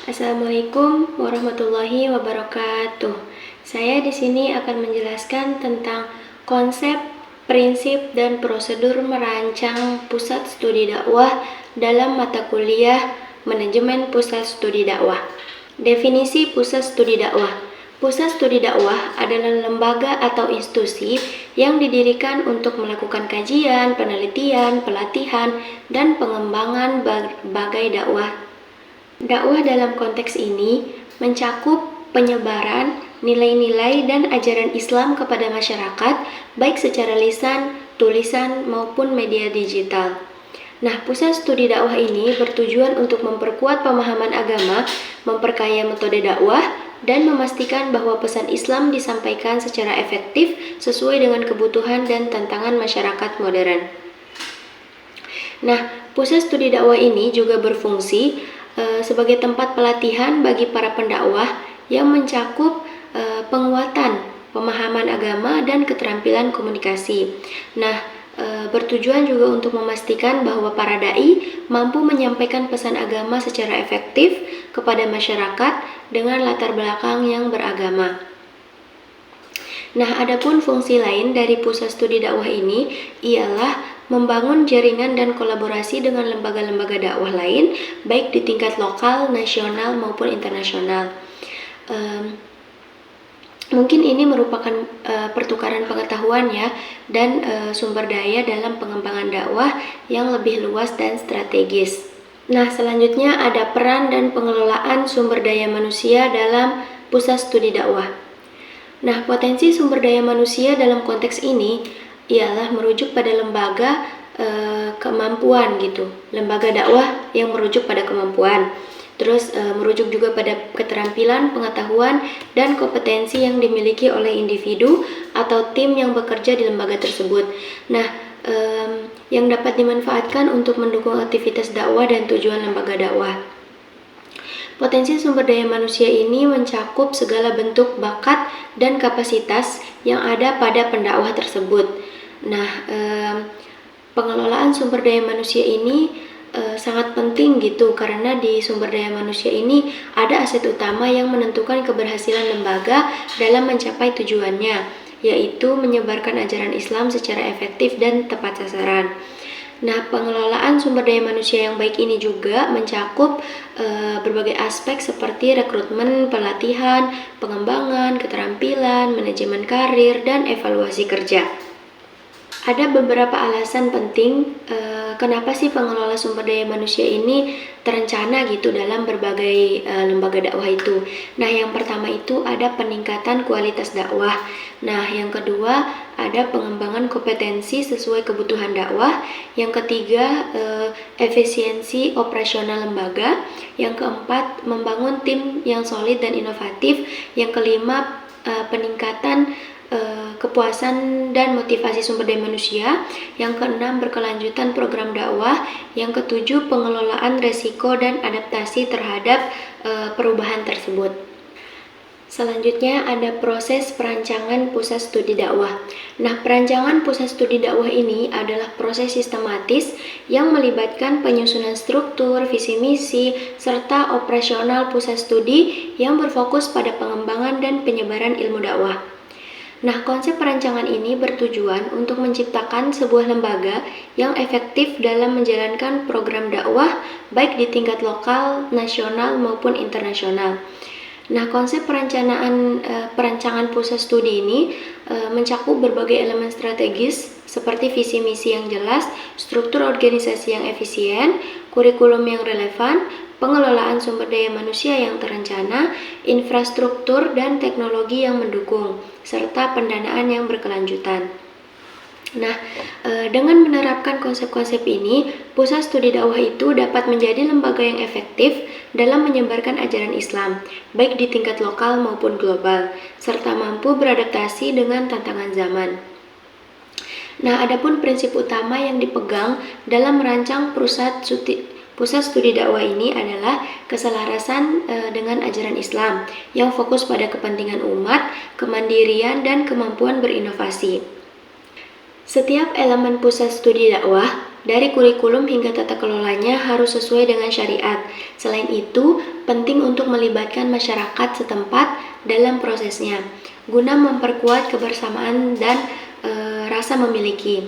Assalamualaikum warahmatullahi wabarakatuh. Saya di sini akan menjelaskan tentang konsep, prinsip, dan prosedur merancang pusat studi dakwah dalam mata kuliah Manajemen Pusat Studi Dakwah. Definisi pusat studi dakwah. Pusat studi dakwah adalah lembaga atau institusi yang didirikan untuk melakukan kajian, penelitian, pelatihan, dan pengembangan berbagai dakwah. Dakwah dalam konteks ini mencakup penyebaran nilai-nilai dan ajaran Islam kepada masyarakat, baik secara lisan, tulisan, maupun media digital. Nah, pusat studi dakwah ini bertujuan untuk memperkuat pemahaman agama, memperkaya metode dakwah, dan memastikan bahwa pesan Islam disampaikan secara efektif sesuai dengan kebutuhan dan tantangan masyarakat modern. Nah, pusat studi dakwah ini juga berfungsi sebagai tempat pelatihan bagi para pendakwah yang mencakup penguatan pemahaman agama dan keterampilan komunikasi. Nah, bertujuan juga untuk memastikan bahwa para dai mampu menyampaikan pesan agama secara efektif kepada masyarakat dengan latar belakang yang beragama. Nah, adapun fungsi lain dari pusat studi dakwah ini ialah membangun jaringan dan kolaborasi dengan lembaga-lembaga dakwah lain, baik di tingkat lokal, nasional, maupun internasional. Mungkin ini merupakan pertukaran pengetahuan ya, dan sumber daya dalam pengembangan dakwah yang lebih luas dan strategis. Nah, selanjutnya ada peran dan pengelolaan sumber daya manusia dalam pusat studi dakwah. Nah, potensi sumber daya manusia dalam konteks ini ialah merujuk pada lembaga kemampuan gitu, lembaga dakwah yang merujuk pada kemampuan. Terus merujuk juga pada keterampilan, pengetahuan, dan kompetensi yang dimiliki oleh individu atau tim yang bekerja di lembaga tersebut. Nah, yang dapat dimanfaatkan untuk mendukung aktivitas dakwah dan tujuan lembaga dakwah. Potensi sumber daya manusia ini mencakup segala bentuk bakat dan kapasitas yang ada pada pendakwah tersebut. Nah, pengelolaan sumber daya manusia ini sangat penting gitu, karena di sumber daya manusia ini ada aset utama yang menentukan keberhasilan lembaga dalam mencapai tujuannya, yaitu menyebarkan ajaran Islam secara efektif dan tepat sasaran. Nah, pengelolaan sumber daya manusia yang baik ini juga mencakup berbagai aspek seperti rekrutmen, pelatihan, pengembangan, keterampilan, manajemen karir, dan evaluasi kerja. Ada beberapa alasan penting kenapa sih pengelola sumber daya manusia ini terencana gitu dalam berbagai lembaga dakwah itu. Nah, yang pertama itu ada peningkatan kualitas dakwah. Nah, yang kedua ada pengembangan kompetensi sesuai kebutuhan dakwah. Yang ketiga efisiensi operasional lembaga. Yang keempat membangun tim yang solid dan inovatif. Yang kelima peningkatan kepuasan dan motivasi sumber daya manusia. Yang keenam berkelanjutan program dakwah. Yang ketujuh pengelolaan resiko dan adaptasi terhadap perubahan tersebut. Selanjutnya ada proses perancangan pusat studi dakwah. Nah, perancangan pusat studi dakwah ini adalah proses sistematis yang melibatkan penyusunan struktur, visi misi, serta operasional pusat studi yang berfokus pada pengembangan dan penyebaran ilmu dakwah. Nah, konsep perancangan ini bertujuan untuk menciptakan sebuah lembaga yang efektif dalam menjalankan program dakwah baik di tingkat lokal, nasional, maupun internasional. Nah, konsep perancangan pusat studi ini mencakup berbagai elemen strategis seperti visi misi yang jelas, struktur organisasi yang efisien, kurikulum yang relevan, pengelolaan sumber daya manusia yang terencana, infrastruktur dan teknologi yang mendukung, serta pendanaan yang berkelanjutan. Nah, dengan menerapkan konsep-konsep ini, pusat studi dakwah itu dapat menjadi lembaga yang efektif dalam menyebarkan ajaran Islam, baik di tingkat lokal maupun global, serta mampu beradaptasi dengan tantangan zaman. Nah, adapun prinsip utama yang dipegang dalam merancang pusat studi dakwah ini adalah keselarasan dengan ajaran Islam yang fokus pada kepentingan umat, kemandirian, dan kemampuan berinovasi. Setiap elemen pusat studi dakwah Dari kurikulum hingga tata kelolanya harus sesuai dengan syariat. Selain itu, penting untuk melibatkan masyarakat setempat dalam prosesnya, guna memperkuat kebersamaan dan rasa memiliki.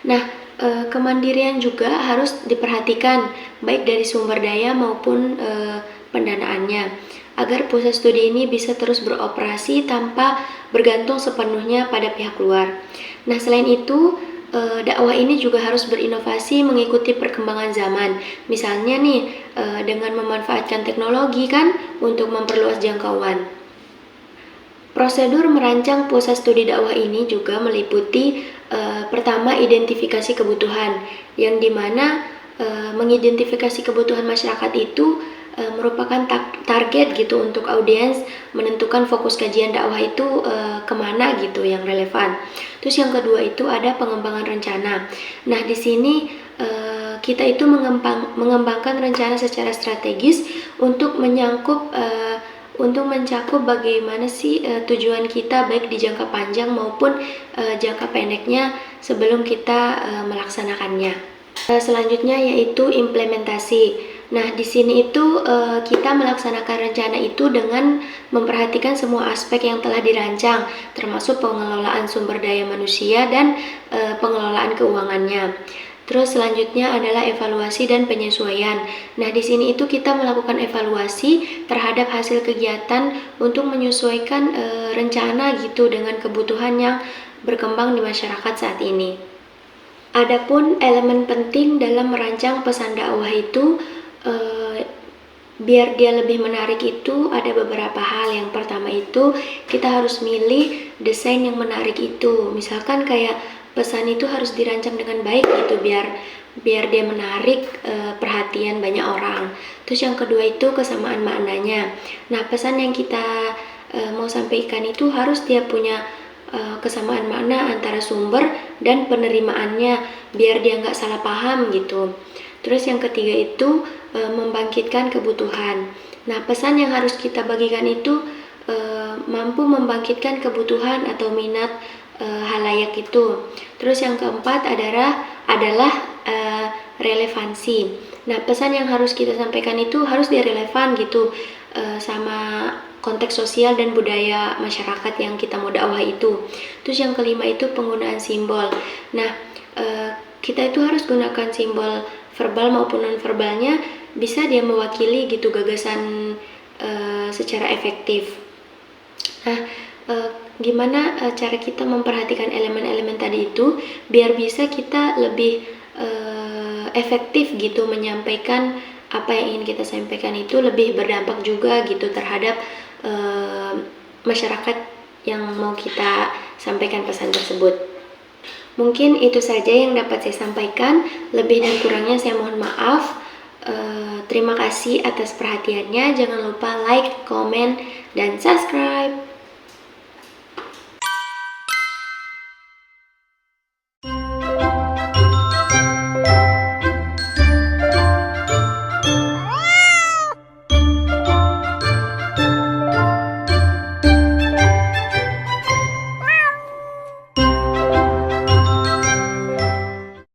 Nah, kemandirian juga harus diperhatikan, baik dari sumber daya maupun pendanaannya, agar pusat studi ini bisa terus beroperasi tanpa bergantung sepenuhnya pada pihak luar. Nah, selain itu, dakwah ini juga harus berinovasi mengikuti perkembangan zaman. Misalnya nih, dengan memanfaatkan teknologi kan untuk memperluas jangkauan. Prosedur merancang pusat studi dakwah ini juga meliputi pertama, identifikasi kebutuhan, yang dimana mengidentifikasi kebutuhan masyarakat itu merupakan target gitu untuk audiens menentukan fokus kajian dakwah itu kemana gitu yang relevan. Terus yang kedua itu ada pengembangan rencana. Nah, di sini kita itu mengembangkan rencana secara strategis untuk mencakup bagaimana sih tujuan kita baik di jangka panjang maupun jangka pendeknya sebelum kita melaksanakannya. Selanjutnya yaitu implementasi. Nah, di sini itu kita melaksanakan rencana itu dengan memperhatikan semua aspek yang telah dirancang, termasuk pengelolaan sumber daya manusia dan pengelolaan keuangannya. Terus selanjutnya adalah evaluasi dan penyesuaian. Nah, di sini itu kita melakukan evaluasi terhadap hasil kegiatan untuk menyesuaikan rencana gitu dengan kebutuhan yang berkembang di masyarakat saat ini. Adapun elemen penting dalam merancang pesan dakwah itu biar dia lebih menarik itu ada beberapa hal. Yang pertama itu kita harus milih desain yang menarik itu. Misalkan kayak pesan itu harus dirancang dengan baik gitu biar dia menarik perhatian banyak orang. Terus yang kedua itu kesamaan maknanya. Nah, pesan yang kita mau sampaikan itu harus dia punya kesamaan makna antara sumber dan penerimaannya biar dia nggak salah paham gitu. Terus yang ketiga itu membangkitkan kebutuhan. Nah, pesan yang harus kita bagikan itu mampu membangkitkan kebutuhan atau minat halayak itu. Terus yang keempat adalah relevansi. Nah, pesan yang harus kita sampaikan itu harus direlevan gitu sama konteks sosial dan budaya masyarakat yang kita mau dakwah itu. Terus yang kelima itu penggunaan simbol. Nah, kita itu harus gunakan simbol verbal maupun non-verbalnya, bisa dia mewakili gitu gagasan secara efektif. Nah, gimana cara kita memperhatikan elemen-elemen tadi itu biar bisa kita lebih efektif gitu menyampaikan apa yang ingin kita sampaikan itu lebih berdampak juga gitu terhadap masyarakat yang mau kita sampaikan pesan tersebut. Mungkin itu saja yang dapat saya sampaikan. Lebih dan kurangnya saya mohon maaf. Terima kasih atas perhatiannya. Jangan lupa like, komen, dan subscribe.